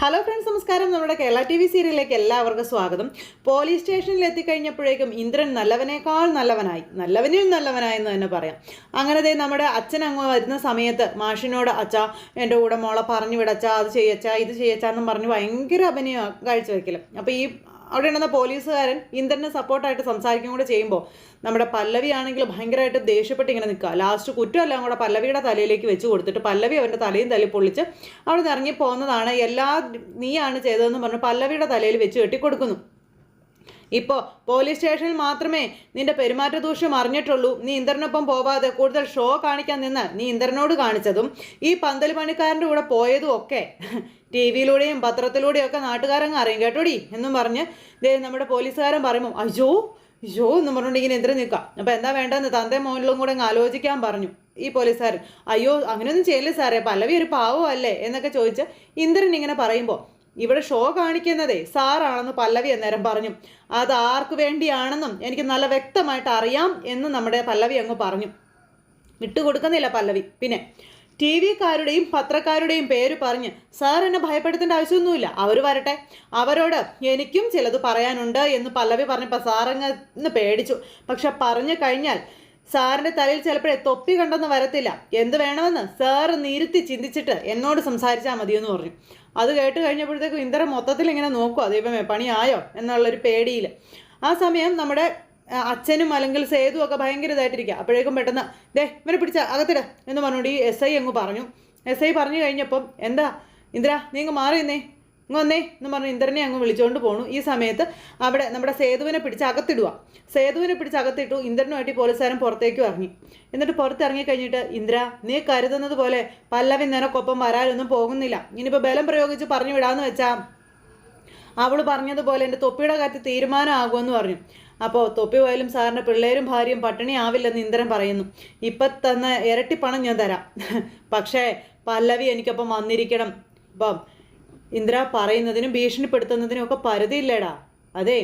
Hello friends, നമസ്കാരം. നമ്മുടെ Kerala T V സീരിയലിലേക്ക് എല്ലാവർക്കും സ്വാഗതം. പോലീസ് സ്റ്റേഷനിൽ എത്തിക്കഴിഞ്ഞപ്പോഴേക്കും ഇന്ദ്രൻ നല്ലവനേക്കാൾ നല്ലവനിൽ നല്ലവനായെന്ന് തന്നെ പറയാം. അങ്ങനെ നമ്മുടെ അച്ഛൻ അങ്ങ് വരുന്ന സമയത്ത് മാഷിനോട് അച്ഛാ എൻ്റെ കൂടെ മോളെ പറഞ്ഞു വിടച്ചാ, അത് ചെയ്യച്ചാ, ഇത് ചെയ്യച്ചാന്നും പറഞ്ഞ് ഭയങ്കര അഭിനയം കാഴ്ചവെക്കലും. അപ്പോൾ ഈ അവിടെ ഉണ്ടെന്ന പോലീസുകാരൻ ഇന്ദ്രന് സപ്പോർട്ടായിട്ട് സംസാരിക്കുകയും കൂടെ ചെയ്യുമ്പോൾ നമ്മുടെ പല്ലവി ആണെങ്കിൽ ഭയങ്കരമായിട്ട് ദേഷ്യപ്പെട്ട് ഇങ്ങനെ നിൽക്കുക. ലാസ്റ്റ് കുറ്റമെല്ലാം കൂടെ പല്ലവിയുടെ തലയിലേക്ക് വെച്ച് കൊടുത്തിട്ട് പല്ലവി അവൻ്റെ തലയും തല്ലി പൊള്ളിച്ച് അവിടെ നിന്ന് ഇറങ്ങി പോകുന്നതാണ്. നീയാണ് ചെയ്തതെന്ന് പറഞ്ഞ് പല്ലവിയുടെ തലയിൽ വെച്ച് കെട്ടിക്കൊടുക്കുന്നു. ഇപ്പോൾ പോലീസ് സ്റ്റേഷനിൽ മാത്രമേ നിന്റെ പെരുമാറ്റ ദൂഷ്യം അറിഞ്ഞിട്ടുള്ളൂ. നീ ഇന്ദ്രനൊപ്പം പോവാതെ കൂടുതൽ ഷോ കാണിക്കാൻ നിന്ന് നീ ഇന്ദ്രനോട് കാണിച്ചതും ഈ പന്തൽ പണിക്കാരൻ്റെ കൂടെ പോയതും ഒക്കെ ടി വിയിലൂടെയും പത്രത്തിലൂടെയും ഒക്കെ നാട്ടുകാരങ്ങ് അറിയും കേട്ടോടി എന്നും പറഞ്ഞ് നമ്മുടെ പോലീസുകാരൻ പറയുമ്പോൾ അയ്യോ എന്നും പറഞ്ഞുകൊണ്ട് ഇങ്ങനെ ഇന്ദ്രൻ നിൽക്കാം. അപ്പോൾ എന്താ വേണ്ടതെന്ന് തന്തയും മോനിലും കൂടെ അങ്ങ് ആലോചിക്കാൻ പറഞ്ഞു ഈ പോലീസുകാരൻ. അയ്യോ അങ്ങനെയൊന്നും ചെയ്യില്ല സാറേ, പല്ലവി ഒരു പാവമല്ലേ എന്നൊക്കെ ചോദിച്ച് ഇന്ദ്രൻ ഇങ്ങനെ പറയുമ്പോൾ ഇവിടെ ഷോ കാണിക്കുന്നതേ സാറാണെന്ന് പല്ലവി അന്നേരം പറഞ്ഞു. അത് ആർക്ക് വേണ്ടിയാണെന്നും എനിക്ക് നല്ല വ്യക്തമായിട്ട് അറിയാം എന്ന് നമ്മുടെ പല്ലവി അങ്ങ് പറഞ്ഞു. വിട്ടുകൊടുക്കുന്നില്ല പല്ലവി. പിന്നെ ടി വിക്കാരുടെയും പത്രക്കാരുടെയും പേര് പറഞ്ഞ് സാർ എന്നെ ഭയപ്പെടുത്തേണ്ട ആവശ്യമൊന്നുമില്ല, അവർ വരട്ടെ, അവരോട് എനിക്കും ചിലത് പറയാനുണ്ട് എന്ന് പല്ലവി പറഞ്ഞപ്പോൾ സാറങ്ങ് പേടിച്ചു. പക്ഷെ പറഞ്ഞു കഴിഞ്ഞാൽ സാറിൻ്റെ തലയിൽ ചിലപ്പോഴേ തൊപ്പി കണ്ടെന്ന് വരത്തില്ല. എന്ത് വേണമെന്ന് സാറ് നിരുത്തി ചിന്തിച്ചിട്ട് എന്നോട് സംസാരിച്ചാൽ മതിയെന്ന് പറഞ്ഞു. അത് കേട്ട് കഴിഞ്ഞപ്പോഴത്തേക്കും ഇന്ദ്രൻ മൊത്തത്തിൽ ഇങ്ങനെ നോക്കുക, ദൈവമേ പണിയായോ എന്നുള്ളൊരു പേടിയിൽ. ആ സമയം നമ്മുടെ അച്ഛനും അല്ലെങ്കിൽ സേതു ഒക്കെ ഭയങ്കര ഇതായിട്ടിരിക്കുക. അപ്പോഴേക്കും പെട്ടെന്ന് ഇവനെ പിടിച്ച അകത്തിട എന്ന് പറഞ്ഞുകൊണ്ട് ഈ SI അങ്ങ് പറഞ്ഞു. SI പറഞ്ഞു കഴിഞ്ഞപ്പം എന്താ ഇന്ദ്ര നീ ഇങ്ങ് മാറിയെന്നേ ഇങ്ങ് വന്നേ എന്ന് പറഞ്ഞ് ഇന്ദ്രനെ അങ്ങ് വിളിച്ചുകൊണ്ട് പോണു. ഈ സമയത്ത് അവിടെ നമ്മുടെ സേതുവിനെ പിടിച്ച് അകത്തിടുക. സേതുവിനെ പിടിച്ച് അകത്തിട്ടു. ഇന്ദ്രനുമായിട്ട് പോലീസുകാരൻ പുറത്തേക്കും ഇറങ്ങി. എന്നിട്ട് പുറത്തിറങ്ങി കഴിഞ്ഞിട്ട് ഇന്ദ്ര നീ കരുതുന്നത് പോലെ പല്ലവി നിനക്കൊപ്പം വരാനൊന്നും പോകുന്നില്ല. ഇനിയിപ്പോൾ ബലം പ്രയോഗിച്ച് പറഞ്ഞു വിടാമെന്ന് വെച്ചാൽ അവൾ പറഞ്ഞതുപോലെ എൻ്റെ തൊപ്പിയുടെ കാര്യത്തിൽ തീരുമാനമാകുമെന്ന് പറഞ്ഞു. അപ്പോൾ തൊപ്പി പോയാലും സാറിൻ്റെ പിള്ളേരും ഭാര്യയും പട്ടിണി ആവില്ലെന്ന് ഇന്ദ്രൻ പറയുന്നു. ഇപ്പം തന്ന ഇരട്ടി പണം ഞാൻ തരാം, പക്ഷേ പല്ലവി എനിക്കൊപ്പം വന്നിരിക്കണം. അപ്പം ഇന്ദ്ര പറയുന്നതിനും ഭീഷണിപ്പെടുത്തുന്നതിനും ഒക്കെ പരിധിയില്ലേടാ. അതെ,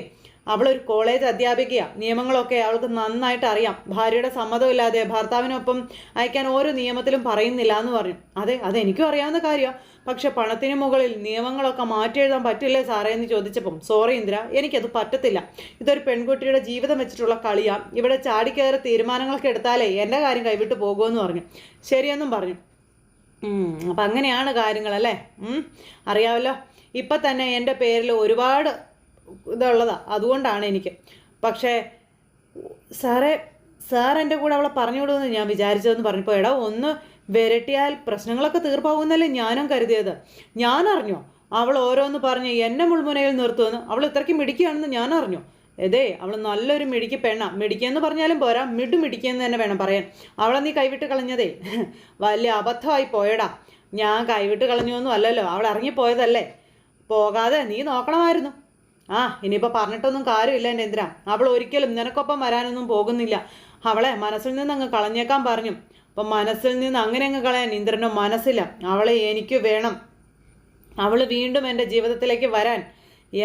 അവളൊരു കോളേജ് അധ്യാപികയാണ്. നിയമങ്ങളൊക്കെ അവൾക്ക് നന്നായിട്ട് അറിയാം. ഭാര്യയുടെ സമ്മതമില്ലാതെ ഭർത്താവിനൊപ്പം അയക്കാൻ ഓരോ നിയമത്തിലും പറയുന്നില്ല എന്ന് പറഞ്ഞു. അതെനിക്കും അറിയാവുന്ന കാര്യമാണ്. പക്ഷെ പണത്തിന് മുകളിൽ നിയമങ്ങളൊക്കെ മാറ്റി എഴുതാൻ പറ്റില്ലേ സാറേ എന്ന് ചോദിച്ചപ്പം സോറി ഇന്ദ്ര, എനിക്കത് പറ്റത്തില്ല. ഇതൊരു പെൺകുട്ടിയുടെ ജീവിതം വെച്ചിട്ടുള്ള കളിയാണ്. ഇവിടെ ചാടിക്കയറി തീരുമാനങ്ങളൊക്കെ എടുത്താലേ എൻ്റെ കാര്യം കൈവിട്ട് പോകുമെന്ന് പറഞ്ഞു. ശരിയെന്നും പറഞ്ഞു. അപ്പം അങ്ങനെയാണ് കാര്യങ്ങളല്ലേ, അറിയാമല്ലോ. ഇപ്പം തന്നെ എൻ്റെ പേരിൽ ഒരുപാട് ഇതുള്ളതാണ്, അതുകൊണ്ടാണ് എനിക്ക്. പക്ഷേ സാർ എൻ്റെ കൂടെ അവളെ പറഞ്ഞു വിടുമെന്ന് ഞാൻ വിചാരിച്ചതെന്ന് പറഞ്ഞപ്പോൾ എടാ ഒന്ന് വിരട്ടിയാൽ പ്രശ്നങ്ങളൊക്കെ തീർപ്പാവുന്നല്ലേ ഞാനും കരുതിയത്. ഞാൻ അറിഞ്ഞോ അവൾ ഓരോന്ന് പറഞ്ഞ് എന്നെ മുൾമുനയിൽ നിർത്തുമെന്ന്? അവൾ ഇത്രയ്ക്ക് മിടിക്കുകയാണെന്ന് ഞാൻ അറിഞ്ഞു. അവൾ നല്ലൊരു മിടിക്ക് പെണ്ണ. മിടിക്കെന്ന് പറഞ്ഞാലും പോരാ, മിടിക്കെന്ന് തന്നെ വേണം പറയാൻ. അവളെ നീ കൈവിട്ട് കളഞ്ഞതേ വലിയ അബദ്ധമായി പോയടാ. ഞാൻ കൈവിട്ട് കളഞ്ഞൊന്നും അല്ലല്ലോ, അവൾ ഇറങ്ങിപ്പോയതല്ലേ. പോകാതെ നീ നോക്കണമായിരുന്നു. ഇനിയിപ്പോൾ പറഞ്ഞിട്ടൊന്നും കാര്യമില്ല എൻ്റെ ഇന്ദ്ര. അവൾ ഒരിക്കലും നിനക്കൊപ്പം വരാനൊന്നും പോകുന്നില്ല. അവളെ മനസ്സിൽ നിന്ന് അങ്ങ് കളഞ്ഞേക്കാൻ പറഞ്ഞു. അപ്പം മനസ്സിൽ നിന്ന് അങ്ങനെ അങ്ങ് കളയാൻ ഇന്ദ്രനോ മനസ്സില്ല. അവളെ എനിക്ക് വേണം. അവൾ വീണ്ടും എൻ്റെ ജീവിതത്തിലേക്ക് വരാൻ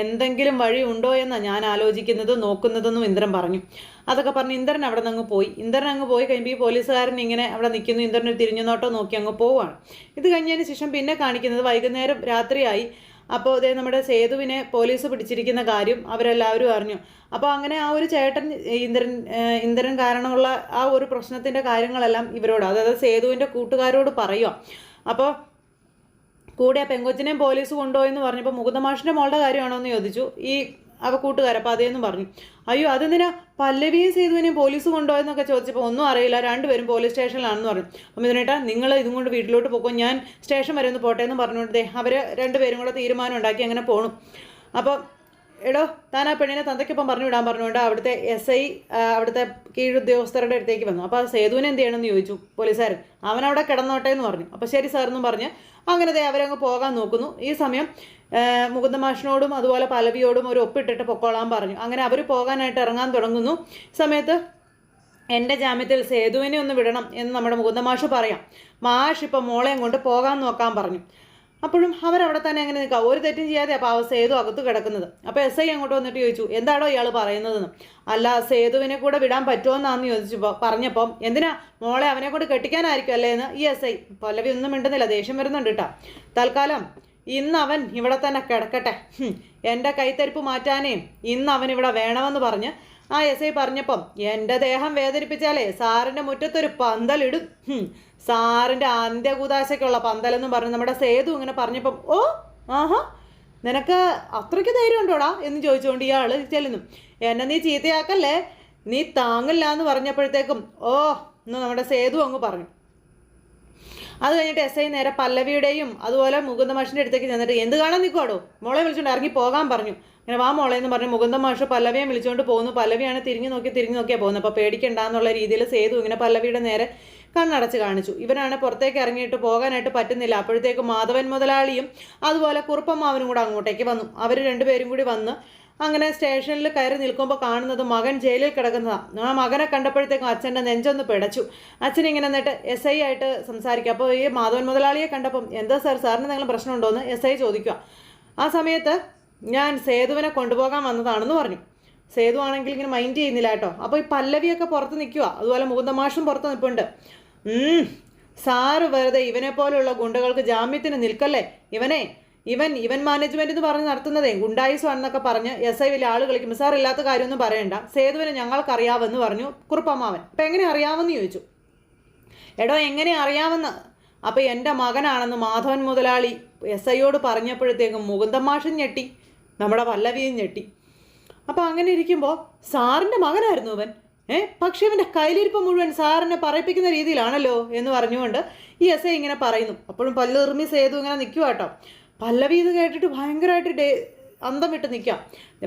എന്തെങ്കിലും വഴി ഉണ്ടോ എന്നാണ് ഞാൻ ആലോചിക്കുന്നത് നോക്കുന്നതെന്നും ഇന്ദ്രൻ പറഞ്ഞു. അതൊക്കെ പറഞ്ഞ് ഇന്ദ്രൻ അവിടെ നിന്ന് അങ്ങ് പോയി കഴിയുമ്പോൾ ഈ പോലീസുകാരൻ ഇങ്ങനെ അവിടെ നിൽക്കുന്നു. ഇന്ദ്രൻ തിരിഞ്ഞു നോട്ടോ നോക്കി അങ്ങ് പോവുകയാണ്. ഇത് കഴിഞ്ഞതിന് ശേഷം പിന്നെ കാണിക്കുന്നത് വൈകുന്നേരം രാത്രിയായി. അപ്പോൾ നമ്മുടെ സേതുവിനെ പോലീസ് പിടിച്ചിരിക്കുന്ന കാര്യം അവരെല്ലാവരും അറിഞ്ഞു. അപ്പോൾ അങ്ങനെ ആ ഒരു ചേട്ടൻ ഇന്ദ്രൻ കാരണമുള്ള ആ ഒരു പ്രശ്നത്തിൻ്റെ കാര്യങ്ങളെല്ലാം ഇവരോട്, അതായത് സേതുവിൻ്റെ കൂട്ടുകാരോട് പറയുക. അപ്പോൾ കൂടെ പെങ്കൊച്ചിനെയും പോലീസ് കൊണ്ടുപോയെന്ന് പറഞ്ഞപ്പോൾ മുകുന്ദമാഷിൻ്റെ മോളുടെ കാര്യമാണോ എന്ന് ചോദിച്ചു ഈ കൂട്ടുകാരപ്പോൾ അതേന്നും പറഞ്ഞു. അയ്യോ അതെന്തിനാ പല്ലവിയും സേതുവിനെയും പോലീസ് കൊണ്ടുപോയെന്നൊക്കെ ചോദിച്ചപ്പോൾ ഒന്നും അറിയില്ല, രണ്ടുപേരും പോലീസ് സ്റ്റേഷനിലാണെന്ന് പറഞ്ഞു. അപ്പം ഇതിനേട്ടാ നിങ്ങൾ ഇതും കൊണ്ട് വീട്ടിലോട്ട് പോകും, ഞാൻ സ്റ്റേഷൻ വരെ ഒന്ന് പോട്ടെ എന്ന് പറഞ്ഞുകൊണ്ടേ അവർ രണ്ടുപേരും കൂടെ തീരുമാനം ഉണ്ടാക്കി അങ്ങനെ പോകണം. അപ്പോൾ എടോ താൻ ആ പെണ്ണിനെ തന്തയ്ക്കൊപ്പം പറഞ്ഞു വിടാൻ പറഞ്ഞുകൊണ്ട് അവിടുത്തെ SI അവിടുത്തെ കീഴുദ്യോഗസ്ഥരുടെ അടുത്തേക്ക് വന്നു. അപ്പോൾ സേതുവിനെ എന്ത് ചെയ്യണമെന്ന് ചോദിച്ചു പോലീസുകാരൻ. അവനവിടെ കിടന്നോട്ടെ എന്ന് പറഞ്ഞു. അപ്പോൾ ശരി സാർ എന്നും പറഞ്ഞ് അങ്ങനെ അവരങ്ങ് പോകാൻ നോക്കുന്നു. ഈ സമയം മുകുന്ദമാഷിനോടും അതുപോലെ പല്ലവിയോടും ഒരു ഒപ്പിട്ടിട്ട് പൊക്കോളാൻ പറഞ്ഞു. അങ്ങനെ അവർ പോകാനായിട്ട് ഇറങ്ങാൻ തുടങ്ങുന്നു. സമയത്ത് എൻ്റെ ജാമ്യത്തിൽ സേതുവിനെ ഒന്ന് വിടണം എന്ന് നമ്മുടെ മുകുന്ദമാഷ് പറയാം. മാഷ് ഇപ്പോൾ മോളെയും കൊണ്ട് പോകാൻ നോക്കാൻ പറഞ്ഞു. അപ്പോഴും അവരവിടെ തന്നെ അങ്ങനെ നിൽക്കുക, ഒരു തെറ്റും ചെയ്യാതെ അപ്പോൾ സേതു അകത്ത് കിടക്കുന്നത്. അപ്പോൾ SI അങ്ങോട്ട് വന്നിട്ട് ചോദിച്ചു എന്താണോ ഇയാൾ പറയുന്നതെന്ന്. അല്ല സേതുവിനെ കൂടെ വിടാൻ പറ്റുമോന്നാന്ന് പറഞ്ഞപ്പം എന്തിനാ മോളെ അവനെ കൊണ്ട് കെട്ടിക്കാനായിരിക്കും അല്ലേ എന്ന് ഈ SI. പല്ലവി ഒന്നും മിണ്ടുന്നില്ല, ദേഷ്യം വരുന്നുണ്ട് കേട്ടോ. തൽക്കാലം ഇന്ന് അവൻ ഇവിടെ തന്നെ കിടക്കട്ടെ, എൻ്റെ കൈത്തരിപ്പ് മാറ്റാനേ ഇന്ന് അവൻ ഇവിടെ വേണമെന്ന് പറഞ്ഞ് ആ എസ് ഐ പറഞ്ഞപ്പം എൻ്റെ ദേഹം വേദനിപ്പിച്ചാലേ സാറിൻ്റെ മുറ്റത്തൊരു പന്തലിടും, സാറിൻ്റെ അന്ത്യകൂതാശയ്ക്കുള്ള പന്തലെന്നും പറഞ്ഞ് നമ്മുടെ സേതു ഇങ്ങനെ പറഞ്ഞപ്പം ഓ ആഹാ നിനക്ക് അത്രയ്ക്ക് ധൈര്യം ഉണ്ടോടാ എന്ന് ചോദിച്ചുകൊണ്ട് ഇയാൾ ചെല്ലുന്നു. എന്നെ നീ ചീത്തയാക്കല്ലേ, നീ താങ്ങില്ല എന്ന് പറഞ്ഞപ്പോഴത്തേക്കും ഓ എന്ന് നമ്മുടെ സേതു അങ്ങ് പറഞ്ഞു. അത് കഴിഞ്ഞിട്ട് എസ് ഐ നേരെ പല്ലവിയുടെയും അതുപോലെ മുകുന്ദ മാഷിൻ്റെ അടുത്തേക്ക് ചെന്നിട്ട് എന്ത് കാണാൻ നിൽക്കുവാടോ, മോളെ വിളിച്ചുകൊണ്ട് ഇറങ്ങി പോകാൻ പറഞ്ഞു. അങ്ങനെ വാ മോളെ എന്ന് പറഞ്ഞ് മുകുന്ദ മാഷ് പല്ലവിയെ വിളിച്ചുകൊണ്ട് പോകുന്നു. പല്ലവിയാണ് തിരിഞ്ഞു നോക്കിയാൽ പോകുന്നത്. അപ്പോൾ പേടിക്കണ്ടെന്നുള്ള രീതിയിൽ സേതു ഇങ്ങനെ പല്ലവിയുടെ നേരെ കണ്ണടച്ച് കാണിച്ചു. ഇവനാണ് പുറത്തേക്ക് ഇറങ്ങിയിട്ട് പോകാനായിട്ട് പറ്റുന്നില്ല. അപ്പോഴത്തേക്ക് മാധവൻ മുതലാളിയും അതുപോലെ കുറുപ്പമ്മാവനും കൂടെ അങ്ങോട്ടേക്ക് വന്നു. അവർ രണ്ടുപേരും കൂടി വന്ന് അങ്ങനെ സ്റ്റേഷനിൽ കയറി നിൽക്കുമ്പോൾ കാണുന്നത് മകൻ ജയിലിൽ കിടക്കുന്നതാണ്. ആ മകനെ കണ്ടപ്പോഴത്തേക്കും അച്ഛൻ്റെ നെഞ്ചൊന്ന് പിടച്ചു. അച്ഛനിങ്ങനെ എന്നിട്ട് എസ് ഐ ആയിട്ട് സംസാരിക്കുക. അപ്പോൾ ഈ മാധവൻ മുതലാളിയെ കണ്ടപ്പം എന്താ സാറിന് എന്തെങ്കിലും പ്രശ്നമുണ്ടോയെന്ന് എസ് ഐ ചോദിക്കുക. ആ സമയത്ത് ഞാൻ സേതുവിനെ കൊണ്ടുപോകാൻ വന്നതാണെന്ന് പറഞ്ഞു. സേതു ആണെങ്കിൽ ഇങ്ങനെ മൈൻഡ് ചെയ്യുന്നില്ല കേട്ടോ. അപ്പോൾ ഈ പല്ലവിയൊക്കെ പുറത്ത് നിൽക്കുക, അതുപോലെ മുകുന്ദ മാഷും പുറത്ത് നിൽപ്പുണ്ട്. സാറ് വെറുതെ ഇവനെ പോലെയുള്ള ഗുണ്ടകൾക്ക് ജാമ്യത്തിന് നിൽക്കല്ലേ, ഇവൻ മാനേജ്മെന്റ് എന്ന് പറഞ്ഞ് നടത്തുന്നതേ ഗുണ്ടായുസാണെന്നൊക്കെ പറഞ്ഞ് എസ് ഐ വലിയ ആൾ കളിക്കും. സാർ ഇല്ലാത്ത കാര്യമൊന്നും പറയണ്ട, സേതുവിനെ ഞങ്ങൾക്കറിയാമെന്ന് പറഞ്ഞു കുറുപ്പമ്മാവൻ. അപ്പം എങ്ങനെ അറിയാമെന്ന് ചോദിച്ചു. എടോ എങ്ങനെ അറിയാമെന്ന്, അപ്പം എൻ്റെ മകനാണെന്ന് മാധവൻ മുതലാളി എസ് ഐയോട് പറഞ്ഞപ്പോഴത്തേക്കും മുകുന്ദൻ മാഷും ഞെട്ടി, നമ്മുടെ പല്ലവിയും ഞെട്ടി. അപ്പോൾ അങ്ങനെ ഇരിക്കുമ്പോൾ സാറിൻ്റെ മകനായിരുന്നു ഇവൻ, പക്ഷേ ഇവൻ്റെ കയ്യിലിരിപ്പ് മുഴുവൻ സാറിനെ പറയിപ്പിക്കുന്ന രീതിയിലാണല്ലോ എന്ന് പറഞ്ഞുകൊണ്ട് ഈ എസ് ഐ ഇങ്ങനെ പറയുന്നു. അപ്പോഴും പല്ലുറുമി സേതു ഇങ്ങനെ നിൽക്കുക കേട്ടോ. പല്ലവി ഇത് കേട്ടിട്ട് ഭയങ്കരമായിട്ട് അന്തം വിട്ട് നിൽക്കാം.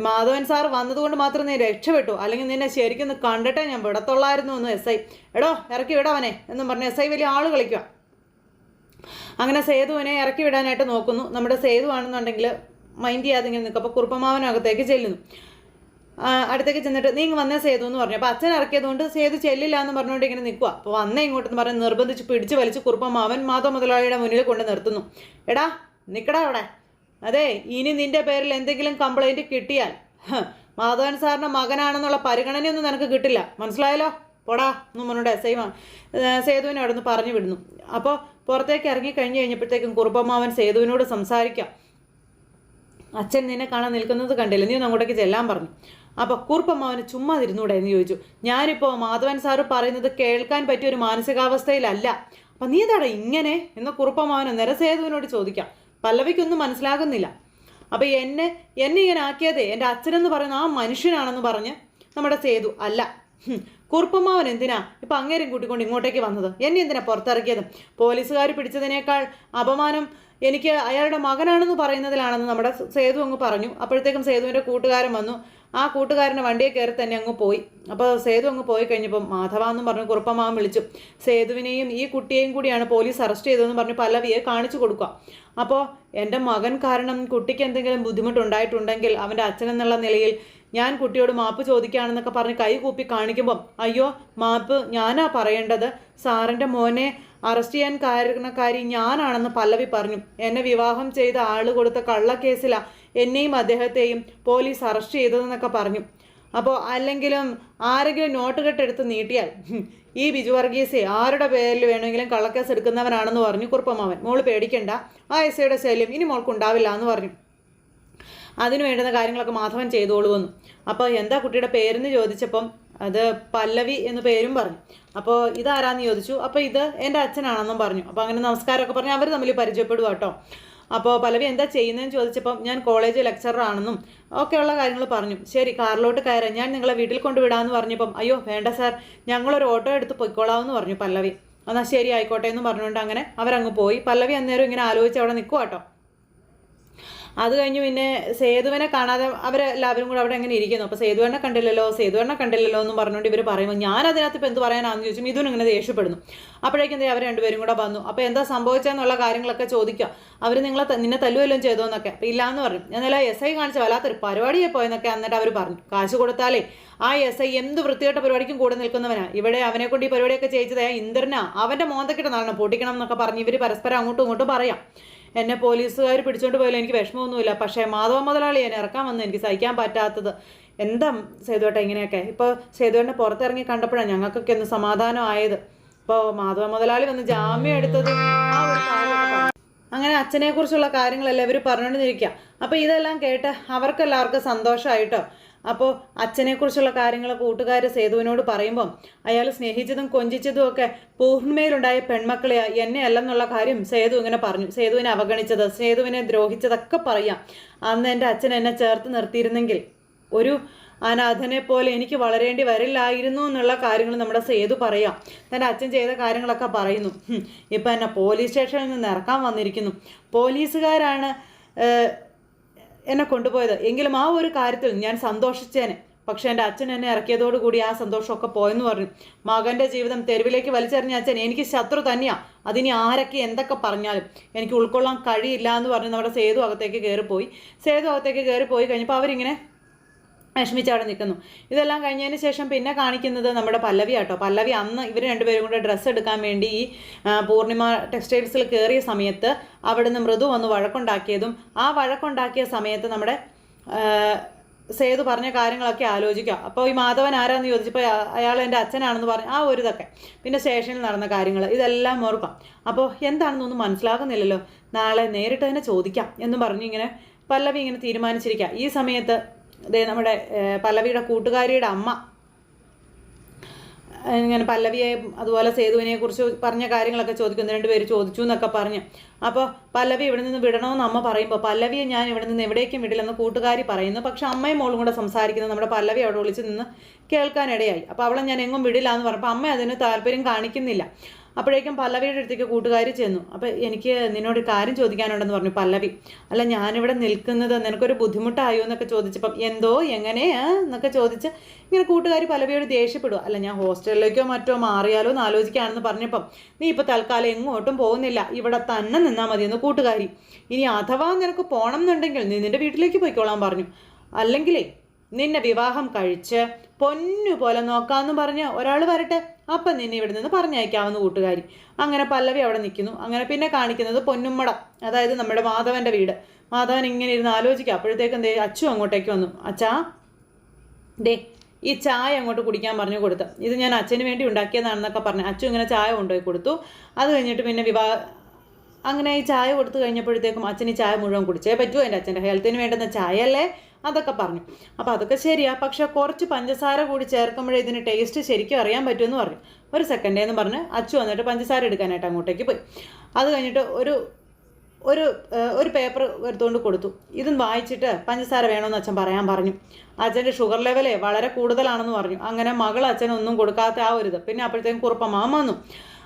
മാധവൻ സാർ വന്നതുകൊണ്ട് മാത്രം നീ രക്ഷപ്പെട്ടു, അല്ലെങ്കിൽ നിന്നെ ശരിക്കും കണ്ടിട്ടേ ഞാൻ വിടത്തുള്ളായിരുന്നു എന്ന് എസ് ഐ. എടോ ഇറക്കി വിടവനെ എന്നും പറഞ്ഞ് എസ് ഐ വലിയ ആൾ കളിക്കുക. അങ്ങനെ സേതുവിനെ ഇറക്കി വിടാനായിട്ട് നോക്കുന്നു. നമ്മുടെ സേതു ആണെന്നുണ്ടെങ്കിൽ മൈൻഡ് ചെയ്യാതെ ഇങ്ങനെ നിൽക്കും. അപ്പോൾ കുറുപ്പമാവനകത്തേക്ക് ചെല്ലുന്നു. അടുത്തേക്ക് ചെന്നിട്ട് നീ വന്നേ സേതു എന്ന് പറഞ്ഞു. അപ്പോൾ അച്ഛൻ ഇറക്കിയതുകൊണ്ട് സേതു ചെല്ലില്ല എന്ന് പറഞ്ഞുകൊണ്ട് ഇങ്ങനെ നിൽക്കുക. അപ്പോൾ വന്നേ ഇങ്ങോട്ടെന്ന് പറഞ്ഞ് നിർബന്ധിച്ച് പിടിച്ച് വലിച്ച് കുറുപ്പമാവൻ മാധവ മുതലാളിയുടെ മുന്നിൽ കൊണ്ട് നിർത്തുന്നു. എടാ നിൽക്കടാ അവിടെ, അതെ ഇനി നിൻ്റെ പേരിൽ എന്തെങ്കിലും കംപ്ലൈൻറ്റ് കിട്ടിയാൽ മാധവൻ സാറിൻ്റെ മകനാണെന്നുള്ള പരിഗണനയൊന്നും നിനക്ക് കിട്ടില്ല, മനസ്സിലായല്ലോ, പോടാ എന്നും പറഞ്ഞുകൊണ്ട് എസ് ഐ സേതുവിനെ അവിടെ നിന്ന് പറഞ്ഞു വിടുന്നു. അപ്പോൾ പുറത്തേക്ക് ഇറങ്ങി കഴിഞ്ഞ് കഴിഞ്ഞപ്പോഴത്തേക്കും കുറുപ്പമ്മാവൻ സേതുവിനോട് സംസാരിക്കാം. അച്ഛൻ നിന്നെ കാണാൻ നിൽക്കുന്നത് കണ്ടില്ല, നീ ഒന്ന് അങ്ങോട്ടേക്ക് ചെല്ലാൻ പറഞ്ഞു. അപ്പോൾ കുറുപ്പമ്മാവന് ചുമ്മാ ഇരുന്നൂടെ എന്ന് ചോദിച്ചു. ഞാനിപ്പോൾ മാധവൻ സാറ് പറയുന്നത് കേൾക്കാൻ പറ്റിയ ഒരു മാനസികാവസ്ഥയിലല്ല, അപ്പം നീ എന്താടാ ഇങ്ങനെ എന്ന് കുറുപ്പമ്മാവൻ അന്നേരം സേതുവിനോട് ചോദിക്കാം. പല്ലവിക്കൊന്നും മനസ്സിലാകുന്നില്ല. അപ്പോൾ എന്നെ ഇങ്ങനെ ആക്കിയതേ എൻ്റെ അച്ഛനെന്ന് പറയുന്ന ആ മനുഷ്യനാണെന്ന് പറഞ്ഞ് നമ്മുടെ സേതു അല്ല, കുറുപ്പമ്മാവൻ എന്തിനാ ഇപ്പം അങ്ങേരും കൂട്ടിക്കൊണ്ട് ഇങ്ങോട്ടേക്ക് വന്നത്, എന്നെ എന്തിനാ പുറത്തിറക്കിയത്, പോലീസുകാർ പിടിച്ചതിനേക്കാൾ അപമാനം എനിക്ക് അയാളുടെ മകനാണെന്ന് പറയുന്നതിലാണെന്ന് നമ്മുടെ സേതു അങ്ങ് പറഞ്ഞു. അപ്പോഴത്തേക്കും സേതുവിൻ്റെ കൂട്ടുകാരൻ വന്നു. ആ കൂട്ടുകാരൻ്റെ വണ്ടിയെ കയറി തന്നെ അങ്ങ് പോയി. അപ്പോൾ സേതു അങ്ങ് പോയി കഴിഞ്ഞപ്പം മാധവ എന്നും പറഞ്ഞു കുറുപ്പമ്മാവൻ വിളിച്ചു. സേതുവിനെയും ഈ കുട്ടിയെയും കൂടിയാണ് പോലീസ് അറസ്റ്റ് ചെയ്തതെന്ന് പറഞ്ഞ് പല്ലവിയെ കാണിച്ചു കൊടുക്കുക. അപ്പോൾ എൻ്റെ മകൻ കാരണം കുട്ടിക്ക് എന്തെങ്കിലും ബുദ്ധിമുട്ടുണ്ടായിട്ടുണ്ടെങ്കിൽ അവൻ്റെ അച്ഛനെന്നുള്ള നിലയിൽ ഞാൻ കുട്ടിയോട് മാപ്പ് ചോദിക്കുകയാണെന്നൊക്കെ പറഞ്ഞ് കൈ കൂപ്പി കാണിക്കുമ്പം അയ്യോ മാപ്പ് ഞാനാ പറയേണ്ടത്, സാറിൻ്റെ മോനെ അറസ്റ്റ് ചെയ്യാൻ കാരണക്കാരി ഞാനാണെന്ന് പല്ലവി പറഞ്ഞു. എന്നെ വിവാഹം ചെയ്ത ആൾ കൊടുത്ത കള്ളക്കേസിലാണ് എന്നെയും അദ്ദേഹത്തെയും പോലീസ് അറസ്റ്റ് ചെയ്തതെന്നൊക്കെ പറഞ്ഞു. അപ്പോൾ അല്ലെങ്കിലും ആരെങ്കിലും നോട്ട് കെട്ടെടുത്ത് നീട്ടിയാൽ ഈ ബിജു വർഗീസെ ആരുടെ പേരിൽ വേണമെങ്കിലും കള്ളക്കേസ് എടുക്കുന്നവനാണെന്ന് പറഞ്ഞു കുറുപ്പമ്മാവൻ. മോള് പേടിക്കണ്ട, ആ എസ് ഐയുടെ ശല്യം ഇനി മോൾക്കുണ്ടാവില്ല എന്ന് പറഞ്ഞു. അതിന് വേണ്ടുന്ന കാര്യങ്ങളൊക്കെ മാധവൻ ചെയ്തോളൂ വന്നു. അപ്പോൾ എന്താ കുട്ടിയുടെ പേരെന്ന് ചോദിച്ചപ്പം അത് പല്ലവി എന്ന് പേരും പറഞ്ഞു. അപ്പോൾ ഇതാരാന്ന് ചോദിച്ചു. അപ്പോൾ ഇത് എൻ്റെ അച്ഛനാണെന്നും പറഞ്ഞു. അപ്പോൾ അങ്ങനെ നമസ്കാരമൊക്കെ പറഞ്ഞ് അവർ തമ്മിൽ പരിചയപ്പെടുക കേട്ടോ. അപ്പോൾ പല്ലവി എന്താ ചെയ്യുന്നതെന്ന് ചോദിച്ചപ്പം ഞാൻ കോളേജ് ലെക്ചറാണെന്നും ഒക്കെയുള്ള കാര്യങ്ങൾ പറഞ്ഞു. ശരി കാറിലോട്ട് കയറാൻ ഞാൻ നിങ്ങളെ വീട്ടിൽ കൊണ്ടുവിടാമെന്ന് പറഞ്ഞപ്പം അയ്യോ വേണ്ട സാർ ഞങ്ങളൊരു ഓട്ടോ എടുത്ത് പൊയ്ക്കോളാമെന്ന് പറഞ്ഞു പല്ലവി. എന്നാൽ ശരി ആയിക്കോട്ടെ എന്ന് പറഞ്ഞുകൊണ്ട് അങ്ങനെ അവരങ്ങ് പോയി. പല്ലവി അന്നേരം ഇങ്ങനെ ആലോചിച്ച് അവിടെ നിൽക്കുക കേട്ടോ. അത് കഴിഞ്ഞ് പിന്നെ സേതുവിനെ കാണാതെ അവരെല്ലാവരും കൂടെ അവിടെ അങ്ങനെ ഇരിക്കുന്നു. അപ്പോൾ സേതുവിനെ കണ്ടില്ലല്ലോ എന്നും പറഞ്ഞുകൊണ്ട് ഇവർ പറയുമ്പോൾ ഞാൻ അതിനകത്ത് ഇപ്പോൾ എന്ത് പറയാനാണെന്ന് ചോദിച്ചു. മിഥുൻ ഇങ്ങനെ ദേഷ്യപ്പെടുന്നു. അപ്പോഴേക്കും അവർ രണ്ടുപേരും കൂടെ വന്നു. അപ്പോൾ എന്താ സംഭവിച്ചതെന്നുള്ള കാര്യങ്ങളൊക്കെ ചോദിക്കുക. അവർ നിന്നെ തല്ലുവല്ലോ ചെയ്തോന്നൊക്കെ. അപ്പോൾ ഇല്ലയെന്ന് പറഞ്ഞു. എന്നാലും എസ് ഐ കാണിച്ച വല്ലാത്തൊരു പരിപാടിയെ പോയെന്നൊക്കെ എന്നിട്ട് അവർ പറഞ്ഞു. കാശ് കൊടുത്താലേ ആ എസ് ഐ എന്ത് വൃത്തികെട്ട പരിപാടിക്കും കൂടെ നിൽക്കുന്നവനാ. ഇവിടെ അവനെ കൊണ്ട് ഈ പരിപാടിയൊക്കെ ചെയ്യിച്ചത് ഇന്ദ്രനാ, അവൻ്റെ മോന്തക്കിട്ട് നടണം പൊട്ടിക്കണം എന്നൊക്കെ പറഞ്ഞ് ഇവർ പരസ്പരം അങ്ങോട്ടും ഇങ്ങോട്ടും പറയാം. എന്നെ പോലീസുകാർ പിടിച്ചോണ്ട് പോയാലും എനിക്ക് വിഷമമൊന്നുമില്ല, പക്ഷേ മാധവ മുതലാളി എന്നെ ഇറക്കാൻ വന്ന് എനിക്ക് സഹിക്കാൻ പറ്റാത്തത്. എന്താ സേതുവേട്ട ഇങ്ങനെയൊക്കെ? ഇപ്പോൾ സേതുവേട്ടനെ പുറത്തിറങ്ങി കണ്ടപ്പോഴാണ് ഞങ്ങൾക്കൊക്കെ ഒന്ന് സമാധാനം ആയത്. ഇപ്പോൾ മാധവ മുതലാളി വന്ന് ജാമ്യം എടുത്തത് ആ ഒരു കാര്യമൊക്കെ. അങ്ങനെ അച്ഛനെക്കുറിച്ചുള്ള കാര്യങ്ങളെല്ലാം ഇവർ പറഞ്ഞുകൊണ്ടിരിക്കുക. അപ്പോൾ ഇതെല്ലാം കേട്ട് അവർക്കെല്ലാവർക്കും സന്തോഷമായിട്ടോ. അപ്പോൾ അച്ഛനെക്കുറിച്ചുള്ള കാര്യങ്ങൾ കൂട്ടുകാർ സേതുവിനോട് പറയുമ്പം അയാൾ സ്നേഹിച്ചതും കൊഞ്ചിച്ചതും ഒക്കെ പൂർണ്ണിമയിലുണ്ടായ പെൺമക്കളെ എന്നെ അല്ലെന്നുള്ള കാര്യം സേതു ഇങ്ങനെ പറഞ്ഞു. സേതുവിനെ അവഗണിച്ചത്, സേതുവിനെ ദ്രോഹിച്ചതൊക്കെ പറയാം. അന്ന് എൻ്റെ അച്ഛൻ എന്നെ ചേർത്ത് നിർത്തിയിരുന്നെങ്കിൽ ഒരു അനാഥനെ പോലെ എനിക്ക് വളരേണ്ടി വരില്ലായിരുന്നു എന്നുള്ള കാര്യങ്ങൾ നമ്മുടെ സേതു പറയാം. തൻ്റെ അച്ഛൻ ചെയ്ത കാര്യങ്ങളൊക്കെ പറയുന്നു. ഇപ്പം എന്നെ പോലീസ് സ്റ്റേഷനിൽ നിന്ന് ഇറക്കാൻ വന്നിരിക്കുന്നു. പോലീസുകാരാണ് എന്നെ കൊണ്ടുപോയത്. എങ്കിലും ആ ഒരു കാര്യത്തിൽ ഞാൻ സന്തോഷിച്ചേനെ. പക്ഷെ എൻ്റെ അച്ഛൻ എന്നെ ഇറക്കിയതോടുകൂടി ആ സന്തോഷമൊക്കെ പോയെന്ന് പറഞ്ഞു. മകൻ്റെ ജീവിതം തെരുവിലേക്ക് വലിച്ചെറിഞ്ഞ അച്ഛൻ എനിക്ക് ശത്രു തന്നെയാണ്. അതിനി ആരൊക്കെ എന്തൊക്കെ പറഞ്ഞാലും എനിക്ക് ഉൾക്കൊള്ളാൻ കഴിയില്ല എന്ന് പറഞ്ഞ് നമ്മുടെ സേതു അകത്തേക്ക് കയറിപ്പോയി കഴിഞ്ഞപ്പോൾ അവരിങ്ങനെ വിഷമിച്ച് അവിടെ നിൽക്കുന്നു. ഇതെല്ലാം കഴിഞ്ഞതിന് ശേഷം പിന്നെ കാണിക്കുന്നത് നമ്മുടെ പല്ലവി ആട്ടോ. പല്ലവി അന്ന് ഇവർ രണ്ടുപേരും കൂടെ ഡ്രസ്സ് എടുക്കാൻ വേണ്ടി ഈ പൂർണിമ ടെക്സ്റ്റൈൽസിൽ കയറിയ സമയത്ത് അവിടുന്ന് മൃദു വന്ന് വഴക്കുണ്ടാക്കിയതും ആ വഴക്കുണ്ടാക്കിയ സമയത്ത് നമ്മുടെ സേതു പറഞ്ഞ കാര്യങ്ങളൊക്കെ ആലോചിക്കുക. അപ്പോൾ ഈ മാധവൻ ആരാന്ന് ചോദിച്ചപ്പോൾ അയാൾ എൻ്റെ അച്ഛനാണെന്ന് പറഞ്ഞു. ആ ഒരു ഇതൊക്കെ പിന്നെ സ്റ്റേഷനിൽ നടന്ന കാര്യങ്ങൾ ഇതെല്ലാം ഓർക്കാം. അപ്പോൾ എന്താണെന്നൊന്നും മനസ്സിലാകുന്നില്ലല്ലോ, നാളെ നേരിട്ട് തന്നെ ചോദിക്കാം എന്നും പറഞ്ഞു ഇങ്ങനെ പല്ലവി ഇങ്ങനെ തീരുമാനിച്ചിരിക്കുക. ഈ സമയത്ത് നമ്മുടെ പല്ലവിയുടെ കൂട്ടുകാരിയുടെ അമ്മ ഇങ്ങനെ പല്ലവിയെ അതുപോലെ സേതുവിനെ കുറിച്ച് പറഞ്ഞ കാര്യങ്ങളൊക്കെ ചോദിക്കുന്നു. രണ്ടുപേര് ചോദിച്ചു എന്നൊക്കെ പറഞ്ഞ്. അപ്പോൾ പല്ലവി ഇവിടെ നിന്ന് വിടണമെന്ന് അമ്മ പറയുമ്പോൾ പല്ലവിയെ ഞാൻ ഇവിടെ നിന്ന് എവിടേക്കും വിടില്ലെന്ന് കൂട്ടുകാരി പറയുന്നു. പക്ഷെ അമ്മയും മോളും കൂടെ സംസാരിക്കുന്നത് നമ്മുടെ പല്ലവി അവിടെ വിളിച്ച് നിന്ന് കേൾക്കാനിടയായി. അപ്പോൾ അവളെ ഞാൻ എങ്ങും വിടില്ല എന്ന് പറഞ്ഞപ്പോൾ അമ്മ അതിന് താല്പര്യം കാണിക്കുന്നില്ല. അപ്പോഴേക്കും പല്ലവിയുടെ അടുത്തേക്ക് കൂട്ടുകാരി ചെന്നു. അപ്പോൾ എനിക്ക് നിന്നോട് കാര്യം ചോദിക്കാനുണ്ടെന്ന് പറഞ്ഞു പല്ലവി. അല്ല, ഞാനിവിടെ നിൽക്കുന്നത് നിനക്കൊരു ബുദ്ധിമുട്ടായോ എന്നൊക്കെ ചോദിച്ചപ്പം എന്തോ എങ്ങനെയാ എന്നൊക്കെ ചോദിച്ച് ഇങ്ങനെ കൂട്ടുകാരി പല്ലവിയോട് ദേഷ്യപ്പെടുക. അല്ല, ഞാൻ ഹോസ്റ്റലിലേക്കോ മറ്റോ മാറിയാലോ എന്ന് ആലോചിക്കുകയാണെന്ന് പറഞ്ഞപ്പം നീ ഇപ്പോൾ തൽക്കാലം എങ്ങോട്ടും പോകുന്നില്ല, ഇവിടെ തന്നെ നിന്നാൽ മതിയെന്ന് കൂട്ടുകാരി. ഇനി അഥവാ നിനക്ക് പോകണം എന്നുണ്ടെങ്കിൽ നീ നിൻ്റെ വീട്ടിലേക്ക് പോയിക്കോളാൻ പറഞ്ഞു. അല്ലെങ്കിലേ നിന്നെ വിവാഹം കഴിച്ച് പൊന്നുപോലെ നോക്കാമെന്ന് പറഞ്ഞ് ഒരാൾ വരട്ടെ, അപ്പം നിന്നെ ഇവിടെ നിന്ന് പറഞ്ഞയക്കാവുന്ന കൂട്ടുകാരി. അങ്ങനെ പല്ലവി അവിടെ നിൽക്കുന്നു. അങ്ങനെ പിന്നെ കാണിക്കുന്നത് പൊന്നുമ്മട, അതായത് നമ്മുടെ മാധവൻ്റെ വീട്. മാധവൻ ഇങ്ങനെ ഇരുന്ന് ആലോചിക്കുക. അപ്പോഴത്തേക്കും എന്തേ അച്ചു അങ്ങോട്ടേക്ക് വന്നു. അച്ഛാ, ദേ ഈ ചായ അങ്ങോട്ട് കുടിക്കാൻ പറഞ്ഞു കൊടുത്ത്, ഇത് ഞാൻ അച്ഛന് വേണ്ടി ഉണ്ടാക്കിയതാണെന്നൊക്കെ പറഞ്ഞു. അച്ചു ഇങ്ങനെ ചായ കൊണ്ടുപോയി കൊടുത്തു. അത് കഴിഞ്ഞിട്ട് പിന്നെ അങ്ങനെ ഈ ചായ കൊടുത്തു കഴിഞ്ഞപ്പോഴത്തേക്കും അച്ഛൻ ഈ ചായ മുഴുവൻ കുടിച്ചേ പറ്റൂ, എൻ്റെ അച്ഛൻ്റെ ഹെൽത്തിന് വേണ്ടുന്ന ചായ അല്ലേ അതൊക്കെ പറഞ്ഞു. അപ്പോൾ അതൊക്കെ ശരിയാ, പക്ഷെ കുറച്ച് പഞ്ചസാര കൂടി ചേർക്കുമ്പോഴേ ഇതിന് ടേസ്റ്റ് ശരിക്കും അറിയാൻ പറ്റുമെന്ന് പറഞ്ഞു. ഒരു സെക്കൻഡേന്ന് പറഞ്ഞ് അച്ചു വന്നിട്ട് പഞ്ചസാര എടുക്കാനായിട്ട് അങ്ങോട്ടേക്ക് പോയി. അത് കഴിഞ്ഞിട്ട് ഒരു പേപ്പർ എടുത്തുകൊണ്ട് കൊടുത്തു. ഇതും വായിച്ചിട്ട് പഞ്ചസാര വേണമെന്ന് അച്ഛൻ പറയാൻ പറഞ്ഞു. അച്ഛൻ്റെ ഷുഗർ ലെവലേ വളരെ കൂടുതലാണെന്ന് പറഞ്ഞു. അങ്ങനെ മകൾ അച്ഛനൊന്നും കൊടുക്കാത്ത ആ ഒരു ഇത്. പിന്നെ അപ്പോഴത്തേക്കും കുറുപ്പമാവൻ വന്നു.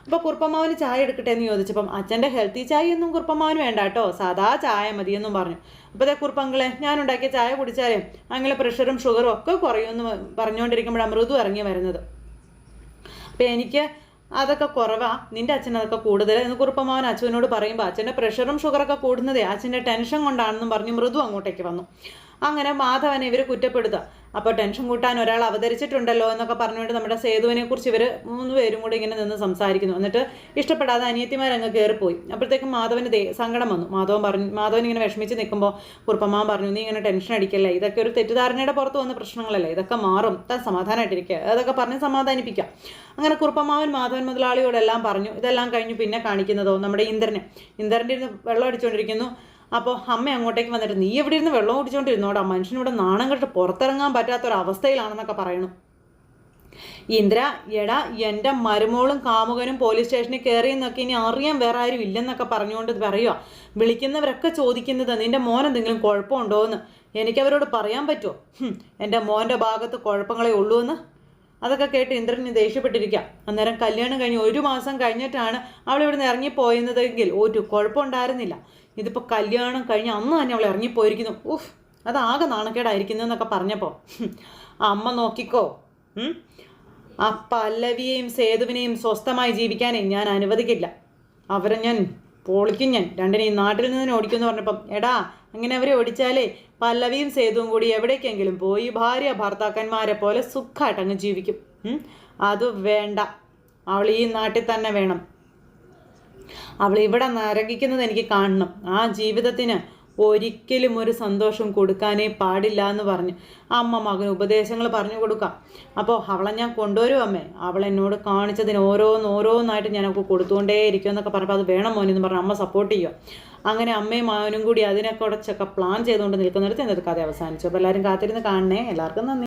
അപ്പോൾ കുറുപ്പമാവന് ചായ എടുക്കട്ടെ എന്ന് ചോദിച്ചപ്പം അച്ഛൻ്റെ ഹെൽത്തി ചായ ഒന്നും കുറുപ്പമാവന് വേണ്ട കേട്ടോ, സാധാ ചായ മതിയെന്നും പറഞ്ഞു. അപ്പോൾ അതേ കുറുപ്പങ്ങളെ, ഞാനുണ്ടാക്കിയ ചായ കുടിച്ചാലേ അങ്ങനെ പ്രഷറും ഷുഗറും ഒക്കെ കുറയുമെന്ന് പറഞ്ഞുകൊണ്ടിരിക്കുമ്പോഴാണ് മൃദു ഇറങ്ങി വരുന്നത്. അപ്പോൾ എനിക്ക് അതൊക്കെ കുറവാ, നിൻ്റെ അച്ഛൻ അതൊക്കെ കൂടുതൽ എന്ന് കുറുപ്പമാവൻ അച്ഛനോട് പറയുമ്പോൾ അച്ഛൻ്റെ പ്രഷറും ഷുഗറൊക്കെ കൂടുന്നതേ അച്ഛൻ്റെ ടെൻഷൻ കൊണ്ടാണെന്നും പറഞ്ഞ് മൃദു അങ്ങോട്ടേക്ക് വന്നു. അങ്ങനെ മാധവനെ ഇവർ കുറ്റപ്പെടുത്തുക. അപ്പോൾ ടെൻഷൻ കൂട്ടാൻ ഒരാൾ അവതരിച്ചിട്ടുണ്ടല്ലോ എന്നൊക്കെ പറഞ്ഞുകൊണ്ട് നമ്മുടെ സേതുവിനെ കുറിച്ച് ഇവർ 3 പേരും കൂടി ഇങ്ങനെ നിന്ന് സംസാരിക്കുന്നു. എന്നിട്ട് ഇഷ്ടപ്പെടാതെ അനിയത്തിമാരങ്ങ് കയറിപ്പോയി. അപ്പോഴത്തേക്കും മാധവന് സങ്കടം വന്നു. മാധവൻ ഇങ്ങനെ വിഷമിച്ച് നിൽക്കുമ്പോൾ കുറുപ്പമാവൻ പറഞ്ഞു, നീ ഇങ്ങനെ ടെൻഷൻ അടിക്കല്ലേ, ഇതൊക്കെ ഒരു തെറ്റിദ്ധാരണയുടെ പുറത്ത് വന്ന പ്രശ്നങ്ങളല്ലേ, ഇതൊക്കെ മാറും, താൻ സമാധാനമായിട്ടിരിക്കുക, അതൊക്കെ പറഞ്ഞ് സമാധാനിപ്പിക്കാം. അങ്ങനെ കുറുപ്പമാവൻ മാധവൻ മുതലാളിയോടെല്ലാം പറഞ്ഞു. ഇതെല്ലാം കഴിഞ്ഞു പിന്നെ കാണിക്കുന്നതോ നമ്മുടെ ഇന്ദ്രൻ്റെ ഇരുന്ന് വെള്ളം അടിച്ചുകൊണ്ടിരിക്കുന്നു. അപ്പോൾ അമ്മ അങ്ങോട്ടേക്ക് വന്നിട്ട്, നീ എവിടെ ഇരുന്ന് വെള്ളം കുടിച്ചുകൊണ്ടിരുന്നോടാ, മനുഷ്യനിവിടെ നാണം കെട്ട് പുറത്തിറങ്ങാൻ പറ്റാത്തൊരവസ്ഥയിലാണെന്നൊക്കെ പറയണു. ഇന്ദ്ര, എടാ എൻ്റെ മരുമോളും കാമുകനും പോലീസ് സ്റ്റേഷനിൽ കയറിയെന്നൊക്കെ ഇനി അറിയാൻ വേറെ ആരും ഇല്ലെന്നൊക്കെ പറഞ്ഞുകൊണ്ട് പറയുക. വിളിക്കുന്നവരൊക്കെ ചോദിക്കുന്നത് നിൻ്റെ മോൻ എന്തെങ്കിലും കുഴപ്പമുണ്ടോ എന്ന്. എനിക്കവരോട് പറയാൻ പറ്റുമോ? എൻ്റെ മോൻ്റെ ഭാഗത്ത് കുഴപ്പങ്ങളേ ഉള്ളൂ എന്ന്. അതൊക്കെ കേട്ട് ഇന്ദ്രൻ ദേഷ്യപ്പെട്ടിരിക്കുക. അന്നേരം കല്യാണം കഴിഞ്ഞ് 1 മാസം കഴിഞ്ഞിട്ടാണ് അവൾ ഇവിടെ നിന്ന് ഇറങ്ങിപ്പോയിരുന്നതെങ്കിൽ ഒരു കുഴപ്പമുണ്ടായിരുന്നില്ല. ഇതിപ്പോൾ കല്യാണം കഴിഞ്ഞ് അന്ന് തന്നെ അവൾ ഇറങ്ങിപ്പോയിരിക്കുന്നു. അതാകെ നാണക്കേടായിരിക്കുന്നു എന്നൊക്കെ പറഞ്ഞപ്പോൾ അമ്മ നോക്കിക്കോ, ആ പല്ലവിയെയും സേതുവിനെയും സ്വസ്ഥമായി ജീവിക്കാനേ ഞാൻ അനുവദിക്കില്ല. അവരെ ഞാൻ പൊളിക്കും, ഞാൻ രണ്ടിനെയും നാട്ടിൽ നിന്ന് ഓടിക്കുമെന്ന് പറഞ്ഞപ്പം, എടാ അങ്ങനെ അവരെ ഓടിച്ചാലേ പല്ലവിയും സേതുവും കൂടി എവിടേക്കെങ്കിലും പോയി ഭാര്യ ഭർത്താക്കന്മാരെ പോലെ സുഖമായിട്ടങ്ങ് ജീവിക്കും. അത് വേണ്ട, അവൾ ഈ നാട്ടിൽ തന്നെ വേണം. അവൾ ഇവിടെ നരകിക്കുന്നത് എനിക്ക് കാണണം. ആ ജീവിതത്തിന് ഒരിക്കലും ഒരു സന്തോഷം കൊടുക്കാനേ പാടില്ല എന്ന് പറഞ്ഞ് അമ്മ മകന് ഉപദേശങ്ങൾ പറഞ്ഞു കൊടുക്കാം. അപ്പോൾ അവളെ ഞാൻ കൊണ്ടുവരും അമ്മേ, അവളെന്നോട് കാണിച്ചതിന് ഓരോന്നായിട്ട് ഞാൻ അവൾക്ക് കൊടുത്തുകൊണ്ടേ ഇരിക്കും എന്നൊക്കെ പറഞ്ഞപ്പോൾ അത് വേണം മോനെന്ന് പറഞ്ഞ് അമ്മ സപ്പോർട്ട് ചെയ്യുക. അങ്ങനെ അമ്മയും മാവനും കൂടി അതിനെ കുറച്ചൊക്കെ പ്ലാൻ ചെയ്തുകൊണ്ട് നിൽക്കുന്നിടത്ത് ഇന്നത്തെ കഥ അവസാനിച്ചു. അപ്പോൾ എല്ലാവരും കാത്തിരുന്ന് കാണണേ. എല്ലാവർക്കും നന്ദി.